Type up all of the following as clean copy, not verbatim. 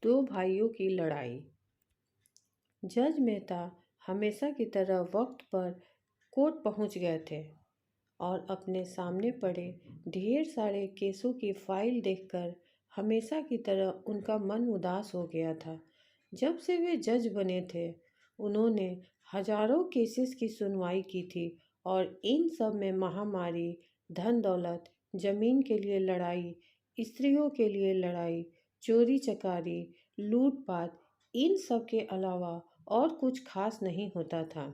दो भाइयों की लड़ाई। जज मेहता हमेशा की तरह वक्त पर कोर्ट पहुंच गए थे और अपने सामने पड़े ढेर सारे केसों की फाइल देखकर हमेशा की तरह उनका मन उदास हो गया था। जब से वे जज बने थे, उन्होंने हजारों केसेस की सुनवाई की थी और इन सब में महामारी, धन दौलत, जमीन के लिए लड़ाई, स्त्रियों के लिए लड़ाई, चोरी चकारी, लूटपाट, इन सब के अलावा और कुछ खास नहीं होता था।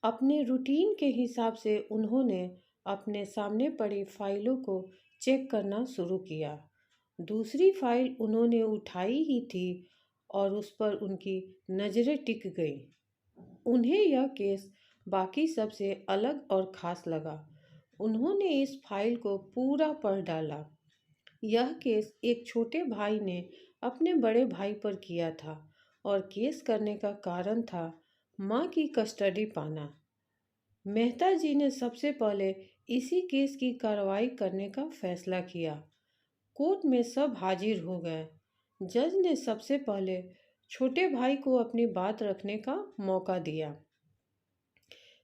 अपने रूटीन के हिसाब से उन्होंने अपने सामने पड़ी फाइलों को चेक करना शुरू किया। दूसरी फाइल उन्होंने उठाई ही थी और उस पर उनकी नज़रें टिक गईं। उन्हें यह केस बाकी सब से अलग और ख़ास लगा। उन्होंने इस फाइल को पूरा पढ़ डाला। यह केस एक छोटे भाई ने अपने बड़े भाई पर किया था और केस करने का कारण था माँ की कस्टडी पाना। मेहता जी ने सबसे पहले इसी केस की कार्रवाई करने का फैसला किया। कोर्ट में सब हाजिर हो गए। जज ने सबसे पहले छोटे भाई को अपनी बात रखने का मौका दिया।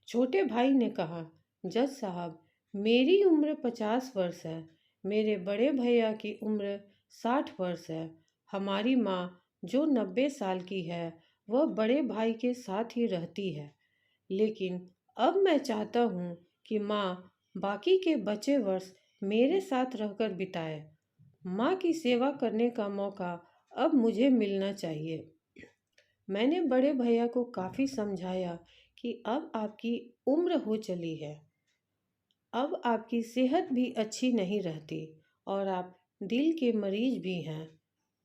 छोटे भाई ने कहा, जज साहब, मेरी उम्र 50 वर्ष है। मेरे बड़े भैया की उम्र 60 वर्ष है। हमारी माँ जो 90 साल की है, वह बड़े भाई के साथ ही रहती है। लेकिन अब मैं चाहता हूँ कि माँ बाकी के बचे वर्ष मेरे साथ रहकर बिताए। माँ की सेवा करने का मौका अब मुझे मिलना चाहिए। मैंने बड़े भैया को काफ़ी समझाया कि अब आपकी उम्र हो चली है, अब आपकी सेहत भी अच्छी नहीं रहती और आप दिल के मरीज भी हैं।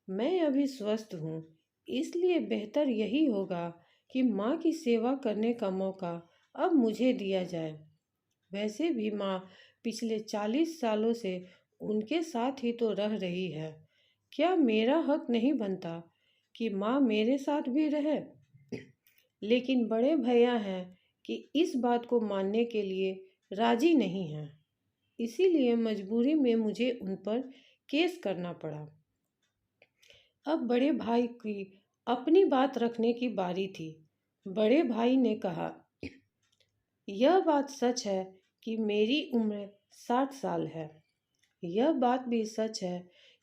मैं अभी स्वस्थ हूँ, इसलिए बेहतर यही होगा कि माँ की सेवा करने का मौका अब मुझे दिया जाए। वैसे भी माँ पिछले 40 सालों से उनके साथ ही तो रह रही है। क्या मेरा हक नहीं बनता कि माँ मेरे साथ भी रहे? लेकिन बड़े भैया हैं कि इस बात को मानने के लिए राजी नहीं हैं। इसीलिए मजबूरी में मुझे उन पर केस करना पड़ा। अब बड़े भाई की अपनी बात रखने की बारी थी। बड़े भाई ने कहा, यह बात सच है कि मेरी उम्र 60 साल है। यह बात भी सच है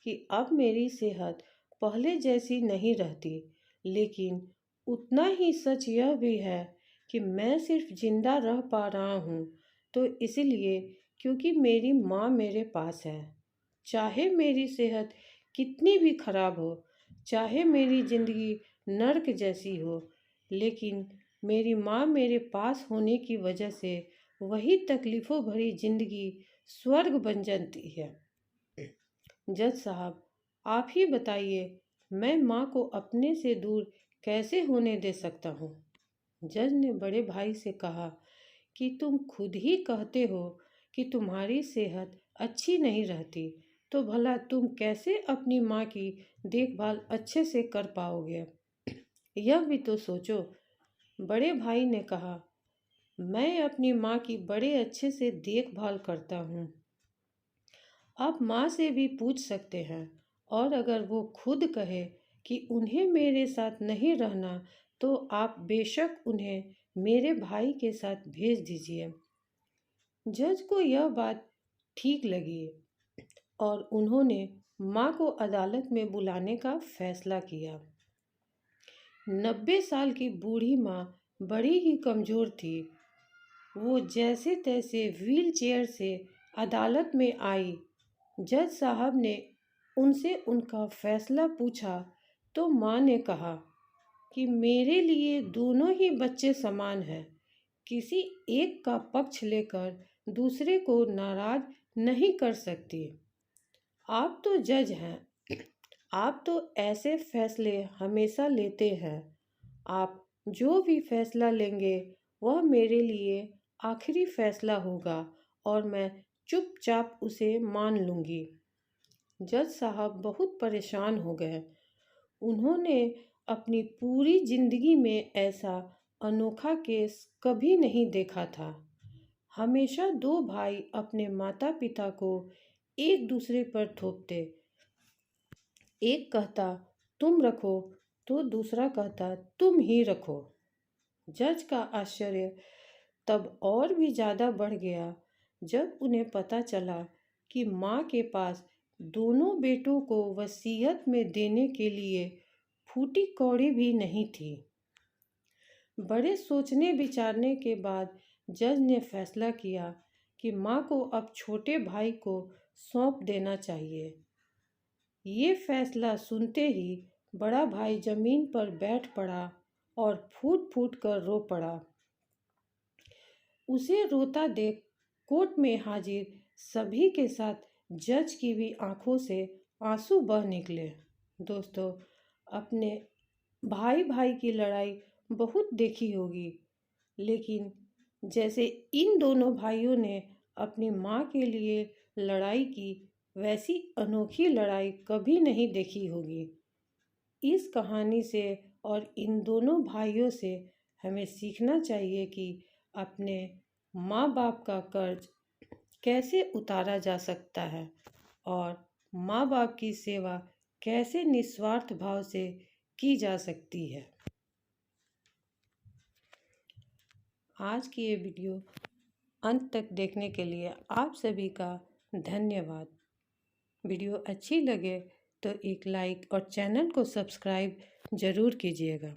कि अब मेरी सेहत पहले जैसी नहीं रहती। लेकिन उतना ही सच यह भी है कि मैं सिर्फ जिंदा रह पा रहा हूँ तो इसलिए क्योंकि मेरी माँ मेरे पास है। चाहे मेरी सेहत कितनी भी खराब हो, चाहे मेरी ज़िंदगी नर्क जैसी हो, लेकिन मेरी माँ मेरे पास होने की वजह से वही तकलीफ़ों भरी ज़िंदगी स्वर्ग बन जाती है। जज साहब, आप ही बताइए, मैं माँ को अपने से दूर कैसे होने दे सकता हूँ? जज ने बड़े भाई से कहा कि तुम खुद ही कहते हो कि तुम्हारी सेहत अच्छी नहीं रहती, तो भला तुम कैसे अपनी माँ की देखभाल अच्छे से कर पाओगे? यह भी तो सोचो। बड़े भाई ने कहा, मैं अपनी माँ की बड़े अच्छे से देखभाल करता हूँ। आप माँ से भी पूछ सकते हैं और अगर वो खुद कहे कि उन्हें मेरे साथ नहीं रहना तो आप बेशक उन्हें मेरे भाई के साथ भेज दीजिए। जज को यह बात ठीक लगी और उन्होंने माँ को अदालत में बुलाने का फैसला किया। 90 साल की बूढ़ी माँ बड़ी ही कमज़ोर थी। वो जैसे तैसे व्हील चेयर से अदालत में आई। जज साहब ने उनसे उनका फैसला पूछा तो माँ ने कहा कि मेरे लिए दोनों ही बच्चे समान हैं। किसी एक का पक्ष लेकर दूसरे को नाराज नहीं कर सकती। आप तो जज हैं, आप तो ऐसे फैसले हमेशा लेते हैं। आप जो भी फैसला लेंगे वह मेरे लिए आखिरी फैसला होगा और मैं चुपचाप उसे मान लूँगी। जज साहब बहुत परेशान हो गए। उन्होंने अपनी पूरी जिंदगी में ऐसा अनोखा केस कभी नहीं देखा था। हमेशा दो भाई अपने माता पिता को एक दूसरे पर थोपते, एक कहता तुम रखो तो दूसरा कहता तुम ही रखो। जज का आश्चर्य तब और भी ज़्यादा बढ़ गया जब उन्हें पता चला कि माँ के पास दोनों बेटों को वसीयत में देने के लिए फूटी कौड़ी भी नहीं थी। बड़े सोचने विचारने के बाद जज ने फैसला किया कि माँ को अब छोटे भाई को सौंप देना चाहिए। ये फैसला सुनते ही बड़ा भाई जमीन पर बैठ पड़ा और फूट फूट कर रो पड़ा। उसे रोता देख कोर्ट में हाजिर सभी के साथ जज की भी आंखों से आंसू बह निकले। दोस्तों, अपने भाई भाई की लड़ाई बहुत देखी होगी, लेकिन जैसे इन दोनों भाइयों ने अपनी माँ के लिए लड़ाई की, वैसी अनोखी लड़ाई कभी नहीं देखी होगी। इस कहानी से और इन दोनों भाइयों से हमें सीखना चाहिए कि अपने माँ बाप का कर्ज कैसे उतारा जा सकता है और माँ बाप की सेवा कैसे निस्वार्थ भाव से की जा सकती है। आज की ये वीडियो अंत तक देखने के लिए आप सभी का धन्यवाद। वीडियो अच्छी लगे तो एक लाइक और चैनल को सब्सक्राइब ज़रूर कीजिएगा।